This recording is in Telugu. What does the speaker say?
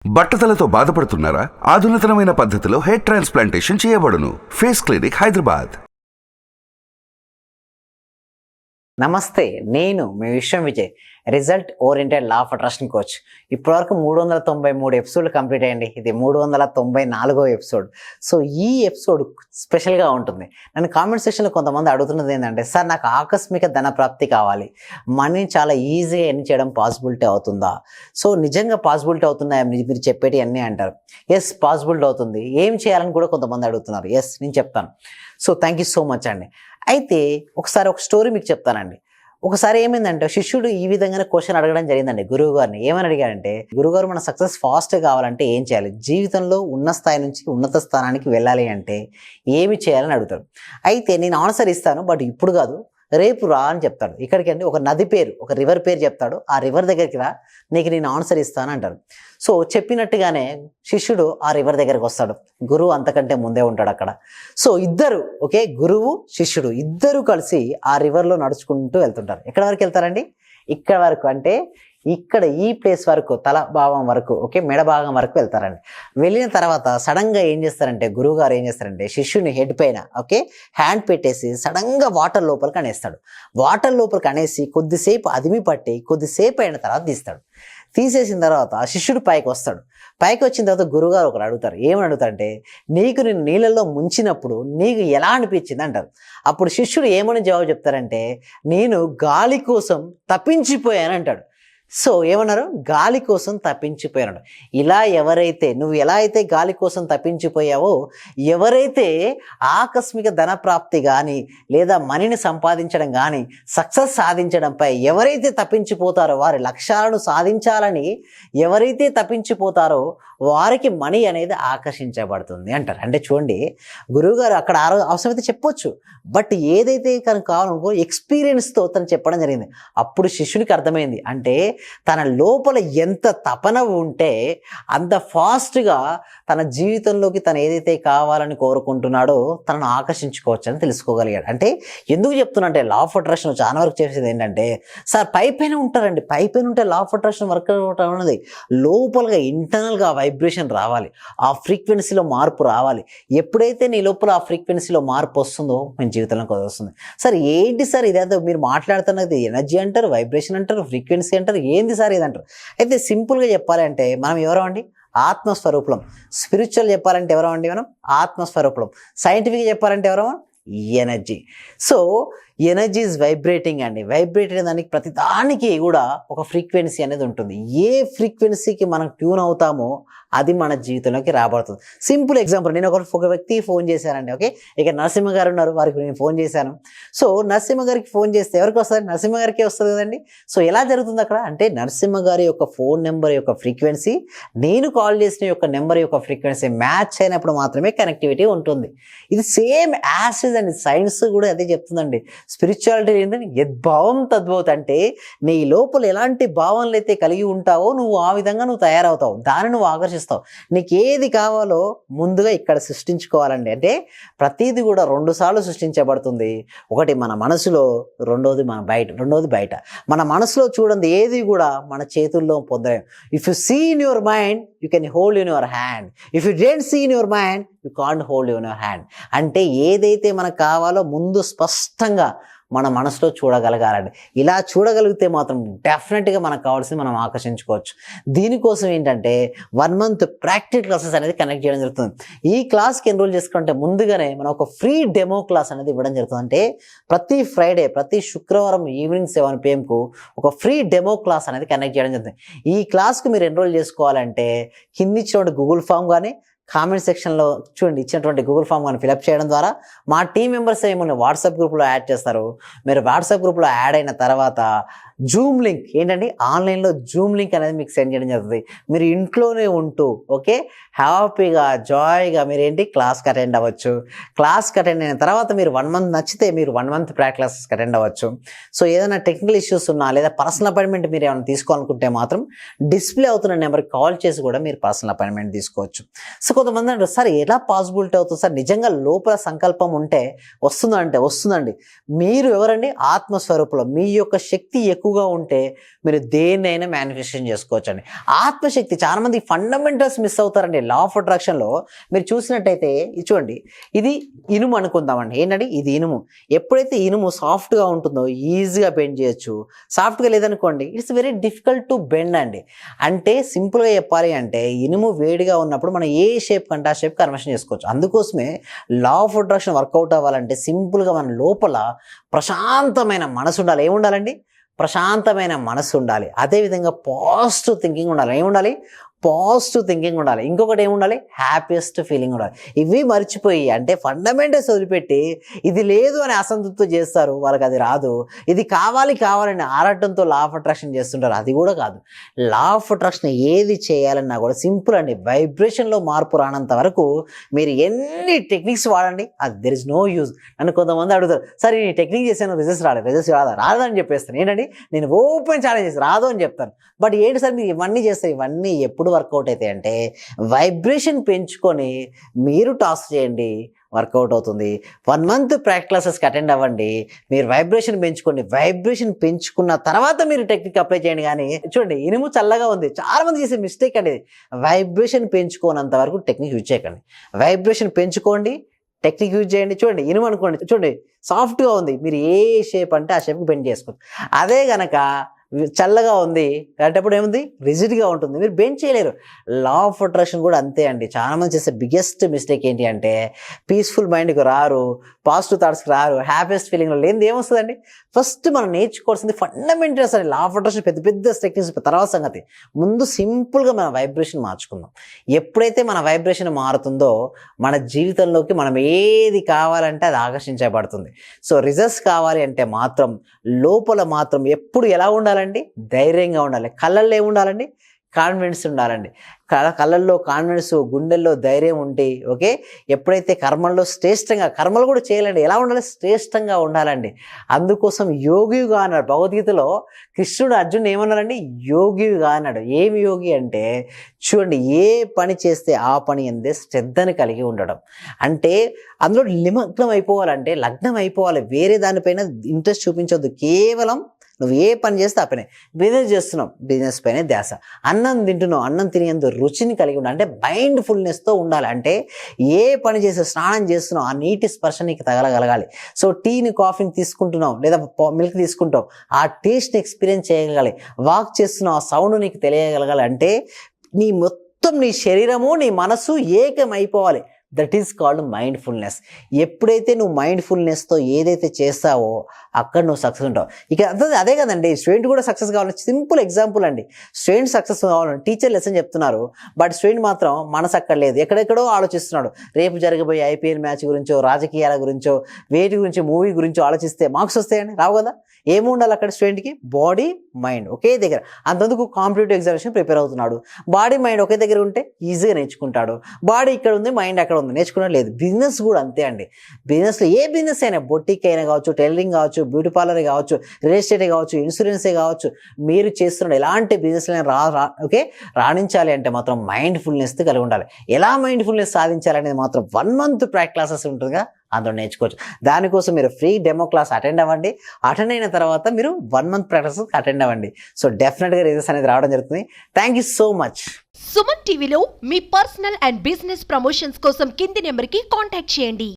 బట్టతలతో బాధపడుతున్నారా? ఆధునితనమైన పద్ధతిలో హెయిర్ ట్రాన్స్ప్లాంటేషన్ చేయబడును. Face clinic, Hyderabad. నమస్తే, నేను మీ విశ్వం Vijay, result oriented law of attraction coach. ఇప్పటివరకు 393 ఎపిసోడ్లు కంప్లీట్ అయ్యండి. ఇది 394వ ఎపిసోడ్. సో ఈ ఎపిసోడ్ స్పెషల్గా ఉంటుంది. నన్ను కామెంట్ సెక్షన్లో కొంతమంది అడుగుతున్నది ఏంటంటే, సార్ నాకు ఆకస్మిక ధన ప్రాప్తి కావాలి, మనీని చాలా ఈజీగా ఎర్న్ చేయడం పాసిబిలిటీ అవుతుందా? సో నిజంగా పాసిబిలిటీ అవుతున్నాయా మీరు చెప్పేటి అన్నీ అంటారు. ఎస్, పాసిబిలిటీ అవుతుంది. ఏం చేయాలని కూడా కొంతమంది అడుగుతున్నారు. ఎస్, నేను చెప్తాను. So thank you so much అండి. అయితే ఒకసారి ఒక స్టోరీ మీకు చెప్తానండి. ఒకసారి ఏమైందంటే, శిష్యుడు ఈ విధంగానే క్వశ్చన్ అడగడం జరిగిందండి గురువు గారిని. ఏమని అడిగారంటే, గురుగారు మన సక్సెస్ ఫాస్ట్గా కావాలంటే ఏం చేయాలి, జీవితంలో ఉన్న స్థాయి నుంచి ఉన్నత స్థానానికి వెళ్ళాలి అంటే ఏమి చేయాలని అడుగుతాడు. అయితే నేను ఆన్సర్ ఇస్తాను, బట్ ఇప్పుడు కాదు, రేపు రా అని చెప్తాడు. ఇక్కడికి అండి ఒక నది పేరు, ఒక రివర్ పేరు చెప్తాడు. ఆ రివర్ దగ్గరికి రా, నీకు నేను ఆన్సర్ ఇస్తాను అంటారు. సో చెప్పినట్టుగానే శిష్యుడు ఆ రివర్ దగ్గరికి వస్తాడు. గురువు అంతకంటే ముందే ఉంటాడు అక్కడ. సో ఇద్దరు, ఓకే, గురువు శిష్యుడు ఇద్దరు కలిసి ఆ రివర్లో నడుచుకుంటూ వెళ్తుంటారు. ఎక్కడి వరకు వెళ్తారండి? ఇక్కడ వరకు, అంటే ఇక్కడ ఈ ప్లేస్ వరకు, తల భాగం వరకు, ఓకే, మెడ భాగం వరకు వెళ్తారండి. వెళ్ళిన తర్వాత సడన్గా ఏం చేస్తారంటే, గురువు గారు ఏం చేస్తారంటే, శిష్యుని హెడ్ పైన, ఓకే, హ్యాండ్ పెట్టేసి సడన్గా వాటర్ లోపలికి అనేస్తాడు. వాటర్ లోపలికి అనేసి కొద్దిసేపు అదిమి పట్టి కొద్దిసేపు అయిన తర్వాత తీస్తాడు. తీసేసిన తర్వాత శిష్యుడు పైకి వస్తాడు. పైకి వచ్చిన తర్వాత గురువుగారు ఒకరు అడుగుతారు. ఏమని అడుగుతారంటే, నీకు నేను నీళ్ళల్లో ముంచినప్పుడు నీకు ఎలా అనిపించింది అంటారు. అప్పుడు శిష్యుడు ఏమని జవాబు చెప్తారంటే, నేను గాలి కోసం తప్పించిపోయాను అంటాడు. సో ఏమన్నారు? గాలి కోసం తప్పించిపోయాడు. ఇలా ఎవరైతే, నువ్వు ఎలా అయితే గాలి కోసం తప్పించిపోయావో, ఎవరైతే ఆకస్మిక ధన ప్రాప్తి కానీ లేదా మనీని సంపాదించడం కానీ సక్సెస్ సాధించడంపై ఎవరైతే తప్పించిపోతారో, వారి లక్ష్యాలను సాధించాలని ఎవరైతే తప్పించిపోతారో వారికి మనీ అనేది ఆకర్షించబడుతుంది అంటారు. అంటే చూడండి, గురువుగారు అక్కడ అవసరమైతే చెప్పొచ్చు, బట్ ఏదైతే కనుక కావాలనుకో ఎక్స్పీరియన్స్తో తను చెప్పడం జరిగింది. అప్పుడు శిష్యునికి అర్థమైంది, అంటే తన లోపల ఎంత తపన ఉంటే అంత ఫాస్ట్గా తన జీవితంలోకి తను ఏదైతే కావాలని కోరుకుంటున్నాడో తనను ఆకర్షించుకోవచ్చు అని తెలుసుకోగలిగాడు. అంటే ఎందుకు చెప్తున్నా అంటే, లా ఆఫ్ అట్రాక్షన్ చాలా వరకు చేసేది ఏంటంటే, సార్ పైపైన ఉంటారండి, పైపైన ఉంటే లా ఆఫ్ అట్రాక్షన్ వర్క్ ఉన్నది, లోపలగా ఇంటర్నల్గా వైబ్రేషన్ రావాలి, ఆ ఫ్రీక్వెన్సీలో మార్పు రావాలి. ఎప్పుడైతే నీ లోపల ఆ ఫ్రీక్వెన్సీలో మార్పు వస్తుందో మన జీవితంలోకి వస్తుంది. సార్ ఏంటి సార్ ఇదేదో మీరు మాట్లాడుతున్నది? ఎనర్జీ అంటారు, వైబ్రేషన్ అంటారు, ఫ్రీక్వెన్సీ అంటారు, ఏంది సార్ ఇదంటారు. అయితే సింపుల్గా చెప్పాలంటే మనం ఎవరో అండి, ఆత్మస్వరూపం. స్పిరిచువల్ చెప్పాలంటే ఎవరో అండి మనం ఆత్మస్వరూపం. సైంటిఫిక్గా చెప్పాలంటే ఎవరో energy. So energy is vibrating అండి. వైబ్రేట్ అనే దానికి ప్రతిదానికి కూడా ఒక ఫ్రీక్వెన్సీ అనేది ఉంటుంది. ఏ ఫ్రీక్వెన్సీకి మనం ట్యూన్ అవుతామో అది మన జీవితంలోకి రాబడుతుంది. సింపుల్ ఎగ్జాంపుల్, నేను ఒక వ్యక్తి ఫోన్ చేశానండి, ఓకే, ఇక నరసింహ గారు ఉన్నారు, వారికి నేను ఫోన్ చేశాను. సో నరసింహ గారికి ఫోన్ చేస్తే ఎవరికి వస్తుంది? నరసింహ గారికి వస్తుంది కదండి. సో ఎలా జరుగుతుంది అక్కడ అంటే, నరసింహ గారి యొక్క ఫోన్ నెంబర్ యొక్క ఫ్రీక్వెన్సీ నేను కాల్ చేసిన యొక్క నెంబర్ యొక్క ఫ్రీక్వెన్సీ మ్యాచ్ అయినప్పుడు మాత్రమే కనెక్టివిటీ ఉంటుంది. ఇది సేమ్ యాసిడ్ అండి. సైన్స్ కూడా అదే చెప్తుందండి. స్పిరిచువాలిటీ ఏంటంటే యద్భావం తద్భవత్. అంటే నీ లోపల ఎలాంటి భావనలు అయితే కలిగి ఉంటావో నువ్వు ఆ విధంగా నువ్వు తయారవుతావు, దాన్ని నువ్వు ఆకర్షిస్తావు. నీకు ఏది కావాలో ముందుగా ఇక్కడ సృష్టించుకోవాలండి. అంటే ప్రతిదీ కూడా 2 సార్లు సృష్టించబడుతుంది. ఒకటి మన మనసులో, రెండోది బయట. మన మనసులో చూడండి ఏది కూడా మన చేతుల్లో పొందలేం. If you see in your mind you can hold in your hand. If you don't see in your mind you can't hold in your hand. అంటే ఏదైతే మనకు కావాలో ముందు స్పష్టంగా మన మనసులో చూడగలగాలండి. ఇలా చూడగలిగితే మాత్రం డెఫినెట్గా మనకు కావాల్సింది మనం ఆకర్షించుకోవచ్చు. దీనికోసం ఏంటంటే 1 మంత్ ప్రాక్టికల్ క్లాసెస్ అనేది కండక్ట్ చేయడం జరుగుతుంది. ఈ క్లాస్కి ఎన్రోల్ చేసుకుంటే ముందుగానే మనం ఒక ఫ్రీ డెమో క్లాస్ అనేది ఇవ్వడం జరుగుతుంది. అంటే ప్రతి ఫ్రైడే, ప్రతి శుక్రవారం ఈవినింగ్ 7 PM ఒక ఫ్రీ డెమో క్లాస్ అనేది కండక్ట్ చేయడం జరుగుతుంది. ఈ క్లాస్కి మీరు ఎన్రోల్ చేసుకోవాలంటే కింద ఇచ్చినటువంటి గూగుల్ ఫామ్ కానీ కామెంట్ సెక్షన్లో చూడండి ఇచ్చినటువంటి గూగుల్ ఫామ్ కానీ ఫిలప్ చేయడం ద్వారా మా టీం మెంబర్స్ ఏమన్నా వాట్సాప్ గ్రూప్లో యాడ్ చేస్తారు. మీరు వాట్సాప్ గ్రూప్లో యాడ్ అయిన తర్వాత జూమ్ లింక్ ఏంటండి, ఆన్లైన్లో జూమ్ లింక్ అనేది మీకు సెండ్ చేయడం జరుగుతుంది. మీరు ఇంట్లోనే ఉంటూ, ఓకే, హ్యాపీగా జాయ్గా మీరు ఏంటి క్లాస్కి అటెండ్ అవ్వచ్చు. క్లాస్కి అటెండ్ అయిన తర్వాత మీరు 1 మంత్ నచ్చితే మీరు 1 మంత్ ప్రాక్టీస్ క్లాసెస్కి అటెండ్ అవ్వచ్చు. సో ఏదైనా టెక్నికల్ ఇష్యూస్ ఉన్నా లేదా పర్సనల్ అపాయింట్మెంట్ మీరు ఏమైనా తీసుకోవాలనుకుంటే మాత్రం డిస్ప్లే అవుతున్న నెంబర్కి కాల్ చేసి కూడా మీరు పర్సనల్ అపాయింట్మెంట్ తీసుకోవచ్చు. సో కొంతమంది అంటారు, సార్ ఎలా పాసిబిలిటీ అవుతుంది సార్, నిజంగా లోపల సంకల్పం ఉంటే వస్తుందంటే వస్తుందండి. మీరు ఎవరండి? ఆత్మస్వరూపంలో మీ యొక్క శక్తి ఎక్కువ ఎక్కువగా ఉంటే మీరు దేన్నైనా మేనిఫెస్టేషన్ చేసుకోవచ్చు అండి. ఆత్మశక్తి, చాలా మంది ఫండమెంటల్స్ మిస్ అవుతారండి లా ఆఫ్ అట్రాక్షన్లో. మీరు చూసినట్టయితే ఇది చూడండి, ఇది ఇనుము అనుకుందామండి. ఏంటంటే ఇది ఇనుము. ఎప్పుడైతే ఇనుము సాఫ్ట్గా ఉంటుందో ఈజీగా బెండ్ చేయొచ్చు. సాఫ్ట్గా లేదనుకోండి, it's very difficult to bend అండి. అంటే సింపుల్గా చెప్పాలి అంటే ఇనుము వేడిగా ఉన్నప్పుడు మనం ఏ షేప్ కంటే ఆ షేప్ కన్వర్షన్ చేసుకోవచ్చు. అందుకోసమే లా ఆఫ్ అట్రాక్షన్ వర్కౌట్ అవ్వాలంటే సింపుల్గా మన లోపల ప్రశాంతమైన మనసు ఉండాలి. ఏముండాలండి? ప్రశాంతమైన మనసు ఉండాలి. అదేవిధంగా పాజిటివ్ థింకింగ్ ఉండాలి. ఏముండాలి? పాజిటివ్ థింకింగ్ ఉండాలి. ఇంకొకటి ఏముండాలి? హ్యాపీయెస్ట్ ఫీలింగ్ ఉండాలి. ఇవి మర్చిపోయి అంటే ఫండమెంటల్స్ వదిలిపెట్టి ఇది లేదు అని అసంతృప్తి చేస్తారు, వాళ్ళకి అది రాదు. ఇది కావాలని ఆరాటంతో లా ఆఫ్ అట్రాక్షన్ చేస్తుంటారు, అది కూడా కాదు. లా ఆఫ్ అట్రాక్షన్ ఏది చేయాలన్నా కూడా సింపుల్ అండి. వైబ్రేషన్లో మార్పు రానంత వరకు మీరు ఎన్ని టెక్నిక్స్ వాడండి, అది దెర్ ఇస్ నో యూజ్. నన్ను కొంతమంది అడుగుతారు, సరే ఈ టెక్నిక్ చేశాను రిజల్ట్స్ రాదని చెప్పేస్తాను. ఏంటండి, నేను ఓపెన్ ఛాలెంజ్ చేసి రాదు అని చెప్తాను. బట్ ఏంటి సార్ మీరు ఇవన్నీ చేస్తారు, ఇవన్నీ ఎప్పుడు వర్కౌట్ అవుతాయి అంటే వైబ్రేషన్ పెంచుకొని మీరు టాస్క్ చేయండి, వర్కౌట్ అవుతుంది. 1 month ప్రాక్టీస్ క్లాసెస్కి అటెండ్ అవ్వండి. మీరు వైబ్రేషన్ పెంచుకోండి. వైబ్రేషన్ పెంచుకున్న తర్వాత మీరు టెక్నిక్ అప్లై చేయండి. కానీ చూడండి, ఇనుము చల్లగా ఉంది. చాలా మంది చేసే మిస్టేక్ అండి. వైబ్రేషన్ పెంచుకోనంత వరకు టెక్నిక్ యూజ్ చేయకండి. వైబ్రేషన్ పెంచుకోండి, టెక్నిక్ యూజ్ చేయండి. చూడండి, ఇనుము అనుకోండి, చూడండి సాఫ్ట్గా ఉంది, మీరు ఏ షేప్ అంటే ఆ షేప్కి బెండ్ చేసుకోవచ్చు. అదే గనక చల్లగా ఉంది అలాంటప్పుడు ఏముంది? రిజిడ్గా ఉంటుంది, మీరు బెండ్ చేయలేరు. లా ఆఫ్ అట్రాక్షన్ కూడా అంతే అండి. చాలామంది చేసే బిగ్గెస్ట్ మిస్టేక్ ఏంటి అంటే పీస్ఫుల్ మైండ్కి రారు, పాజిటివ్ థాట్స్కి రారు, హ్యాపీయెస్ట్ ఫీలింగ్లో లేనిది ఏమొస్తుందండి? ఫస్ట్ మనం నేర్చుకోవాల్సింది ఫండమెంటల్స్ అండి. లా ఆఫ్ అట్రాక్షన్ పెద్ద పెద్ద టెక్నిక్స్ తర్వాత సంగతి. ముందు సింపుల్గా మన వైబ్రేషన్ మార్చుకుందాం. ఎప్పుడైతే మన వైబ్రేషన్ మారుతుందో మన జీవితంలోకి మనం ఏది కావాలంటే అది ఆకర్షించబడుతుంది. సో రిజల్ట్స్ కావాలి అంటే మాత్రం లోపల మాత్రం ఎప్పుడు ఎలా ఉండాలండి? ధైర్యంగా ఉండాలి. కళ్ళల్లో ఏముండాలండి? కాన్ఫిడెన్స్ ఉండాలండి. కళ్ళల్లో కాన్ఫిడెన్స్, గుండెల్లో ధైర్యం ఉంటే ఓకే. ఎప్పుడైతే కర్మల్లో శ్రేష్టంగా, కర్మలు కూడా చేయాలండి. ఎలా ఉండాలి? శ్రేష్టంగా ఉండాలండి. అందుకోసం యోగిగా అన్నాడు భగవద్గీతలో. కృష్ణుడు అర్జునుడు ఏమన్నాడండి? యోగిగా అన్నాడు. ఏమి యోగి అంటే చూడండి, ఏ పని చేస్తే ఆ పని అందే శ్రద్ధను కలిగి ఉండడం. అంటే అందులో నిమగ్నం అయిపోవాలంటే లగ్నం అయిపోవాలి. వేరే దానిపైన ఇంట్రెస్ట్ చూపించవద్దు. కేవలం నువ్వు ఏ పని చేస్తే ఆ పని. బిజినెస్ చేస్తున్నావు, బిజినెస్ పైనే ధ్యాస. అన్నం తింటున్నావు, అన్నం తినేందు రుచిని కలిగి ఉండాలి. అంటే మైండ్ఫుల్నెస్తో ఉండాలి. అంటే ఏ పని చేస్తే, స్నానం చేస్తున్నావు, ఆ నీటి స్పర్శ నీకు తగలగలగాలి. సో టీని, కాఫీని తీసుకుంటున్నావు లేదా మిల్క్ తీసుకుంటావు, ఆ టేస్ట్ని ఎక్స్పీరియన్స్ చేయగలగాలి. వాక్ చేస్తున్నావు, ఆ సౌండ్ నీకు తెలియగలగాలి. అంటే నీ మొత్తం నీ శరీరము నీ మనసు ఏకమైపోవాలి. That is called mindfulness. ఎప్పుడైతే నువ్వు మైండ్ఫుల్నెస్తో ఏదైతే చేస్తావో అక్కడ నువ్వు సక్సెస్ ఉంటావు. ఇక అదే కదండి, స్టూడెంట్ కూడా సక్సెస్ కావాలంటే సింపుల్ ఎగ్జాంపుల్ అండి. స్టూడెంట్ సక్సెస్ కావాలంటే టీచర్ లెసన్ చెప్తున్నారు, బట్ స్టూడెంట్ మాత్రం మనసు అక్కడ లేదు, ఎక్కడెక్కడో ఆలోచిస్తున్నాడు. రేపు జరగబోయే ఐపీఎల్ మ్యాచ్ గురించో, రాజకీయాల గురించో, వేటి గురించి, మూవీ గురించో ఆలోచిస్తే మార్క్స్ వస్తాయండి? రావు కదా. ఏముండాలి అక్కడ స్టూడెంట్కి? బాడీ, మైండ్ ఒకే దగ్గర. అంతెందుకు కాంపిటేటివ్ ఎగ్జామినేషన్ ప్రిపేర్ అవుతున్నాడు, బాడీ మైండ్ ఒకే దగ్గర ఉంటే ఈజీగా నేర్చుకుంటాడు. బాడీ ఇక్కడ ఉంది, మైండ్ అక్కడ ఉంది, నేర్చుకున్నది లేదు. బిజినెస్ కూడా అంతే అండి. బిజినెస్లో ఏ బిజినెస్ అయినా, బొటిక్ అయినా కావచ్చు, టైలరింగ్ కావచ్చు, బ్యూటీ పార్లర్ కావచ్చు, రియల్ ఎస్టేటే కావచ్చు, ఇన్సూరెన్సే కావచ్చు, మీరు చేస్తున్న ఎలాంటి బిజినెస్లో ఓకే రాణించాలి అంటే మాత్రం మైండ్ఫుల్నెస్ కలిగి ఉండాలి. ఎలా మైండ్ఫుల్నెస్ సాధించాలనేది మాత్రం 1 month ప్రాక్టీస్ క్లాసెస్ ఉంటుందిగా, అందులో నేర్చుకోవచ్చు. దానికోసం మీరు ఫ్రీ డెమో క్లాస్ అటెండ్ అవ్వండి. అటెండ్ అయిన తర్వాత మీరు 1 month ప్రాక్టీస్ అటెండ్ అవ్వండి. సో డెఫినెట్గా రిజల్ట్స్ అనేది రావడం జరుగుతుంది. Thank you so much. Suman టీవీలో మీ పర్సనల్ అండ్ బిజినెస్ ప్రమోషన్స్ కోసం కింది నెంబర్కి కాంటాక్ట్ చేయండి.